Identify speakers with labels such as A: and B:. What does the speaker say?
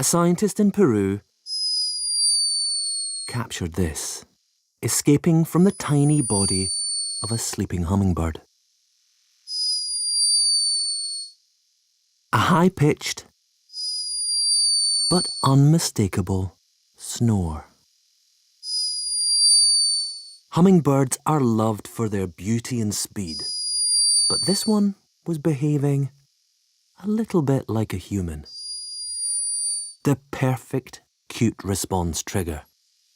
A: A scientist in Peru captured this, escaping from the tiny body of a sleeping hummingbird. A high-pitched but unmistakable snore. Hummingbirds are loved for their beauty and speed, but this one was behaving a little bit like a human. The perfect cute response trigger.